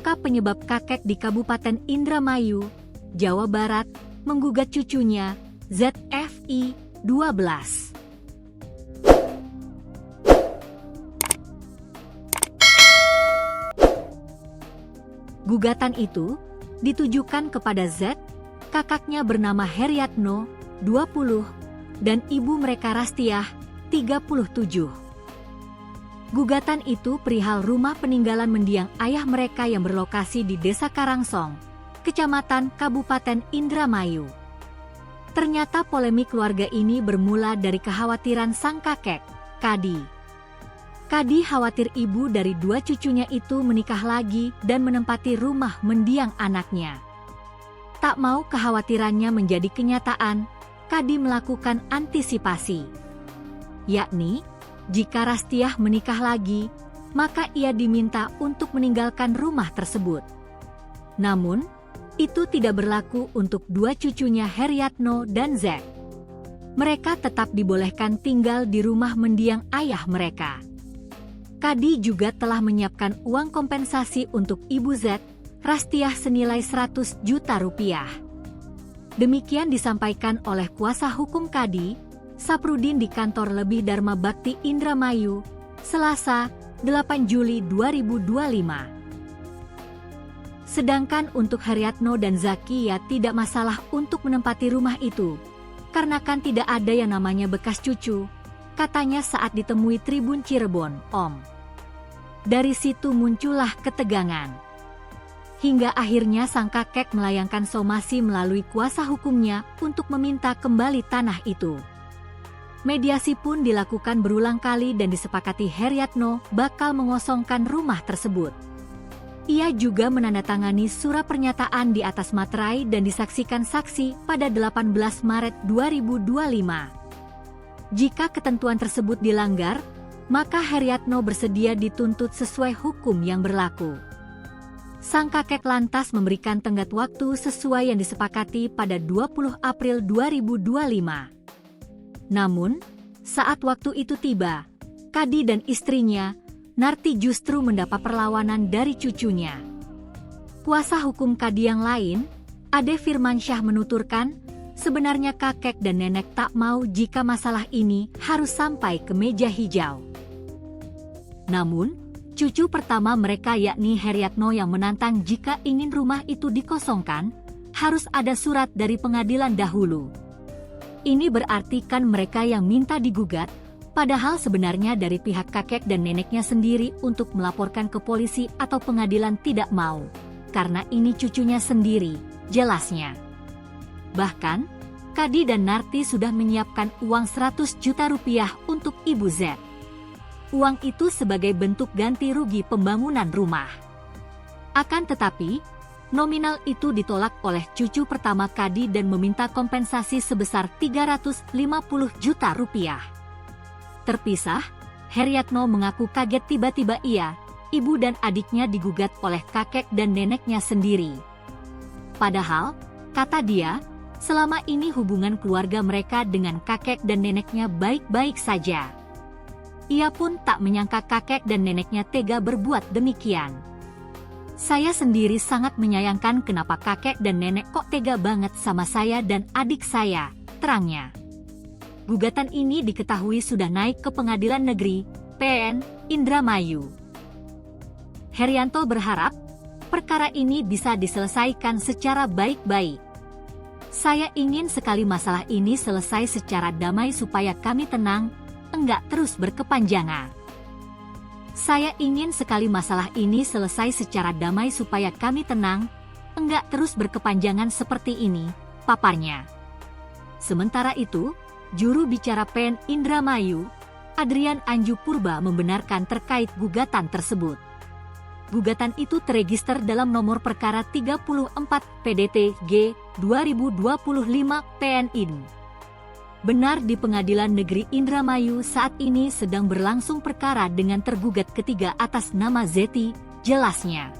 maka penyebab kakek di Kabupaten Indramayu, Jawa Barat, menggugat cucunya, ZFI, 12. Gugatan itu ditujukan kepada Z, kakaknya bernama Heriatno, 20, dan ibu mereka Rastiah, 37. Gugatan itu perihal rumah peninggalan mendiang ayah mereka yang berlokasi di Desa Karangsong, Kecamatan Kabupaten Indramayu. Ternyata polemik keluarga ini bermula dari kekhawatiran sang kakek, Kadi. Kadi khawatir ibu dari 2 cucunya itu menikah lagi dan menempati rumah mendiang anaknya. Tak mau kekhawatirannya menjadi kenyataan, Kadi melakukan antisipasi. Yakni, jika Rastiah menikah lagi, maka ia diminta untuk meninggalkan rumah tersebut. Namun, itu tidak berlaku untuk 2 cucunya Heriatno dan Z. Mereka tetap dibolehkan tinggal di rumah mendiang ayah mereka. Kadi juga telah menyiapkan uang kompensasi untuk ibu Z, Rastiah senilai 100 juta rupiah. Demikian disampaikan oleh kuasa hukum Kadi, Saprudin di kantor Lebih Dharma Bakti Indramayu, Selasa, 8 Juli 2025. Sedangkan untuk Heriatno dan Zakia tidak masalah untuk menempati rumah itu, karena kan tidak ada yang namanya bekas cucu, katanya saat ditemui Tribun Cirebon, Om. Dari situ muncullah ketegangan. Hingga akhirnya sang kakek melayangkan somasi melalui kuasa hukumnya untuk meminta kembali tanah itu. Mediasi pun dilakukan berulang kali dan disepakati Heriatno bakal mengosongkan rumah tersebut. Ia juga menandatangani surat pernyataan di atas materai dan disaksikan saksi pada 18 Maret 2025. Jika ketentuan tersebut dilanggar, maka Heriatno bersedia dituntut sesuai hukum yang berlaku. Sang kakek lantas memberikan tenggat waktu sesuai yang disepakati pada 20 April 2025. Namun, saat waktu itu tiba, Kadi dan istrinya, Narti justru mendapat perlawanan dari cucunya. Kuasa hukum Kadi yang lain, Ade Firmansyah menuturkan, sebenarnya kakek dan nenek tak mau jika masalah ini harus sampai ke meja hijau. Namun, cucu pertama mereka yakni Heriatno yang menantang jika ingin rumah itu dikosongkan, harus ada surat dari pengadilan dahulu. Ini berarti kan mereka yang minta digugat, padahal sebenarnya dari pihak kakek dan neneknya sendiri untuk melaporkan ke polisi atau pengadilan tidak mau, karena ini cucunya sendiri, jelasnya. Bahkan, Kadi dan Narti sudah menyiapkan uang 100 juta rupiah untuk Ibu Z. Uang itu sebagai bentuk ganti rugi pembangunan rumah. Akan tetapi, nominal itu ditolak oleh cucu pertama Kadi dan meminta kompensasi sebesar 350 juta rupiah. Terpisah, Heriatno mengaku kaget tiba-tiba ia, ibu dan adiknya digugat oleh kakek dan neneknya sendiri. Padahal, kata dia, selama ini hubungan keluarga mereka dengan kakek dan neneknya baik-baik saja. Ia pun tak menyangka kakek dan neneknya tega berbuat demikian. Saya sendiri sangat menyayangkan kenapa kakek dan nenek kok tega banget sama saya dan adik saya, terangnya. Gugatan ini diketahui sudah naik ke Pengadilan Negeri, PN, Indramayu. Herianto berharap, perkara ini bisa diselesaikan secara baik-baik. Saya ingin sekali masalah ini selesai secara damai supaya kami tenang, enggak terus berkepanjangan. Saya ingin sekali masalah ini selesai secara damai supaya kami tenang, enggak terus berkepanjangan seperti ini, paparnya. Sementara itu, juru bicara PN Indramayu, Adrian Anju Purba membenarkan terkait gugatan tersebut. Gugatan itu terregister dalam nomor perkara 34 PDT G 2025 PNIN. Benar di Pengadilan Negeri Indramayu saat ini sedang berlangsung perkara dengan tergugat ketiga atas nama Zeti, jelasnya.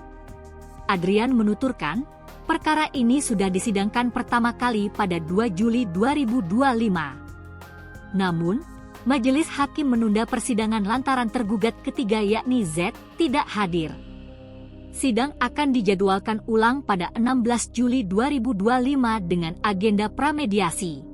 Adrian menuturkan, perkara ini sudah disidangkan pertama kali pada 2 Juli 2025. Namun, majelis hakim menunda persidangan lantaran tergugat ketiga yakni Z tidak hadir. Sidang akan dijadwalkan ulang pada 16 Juli 2025 dengan agenda pramediasi.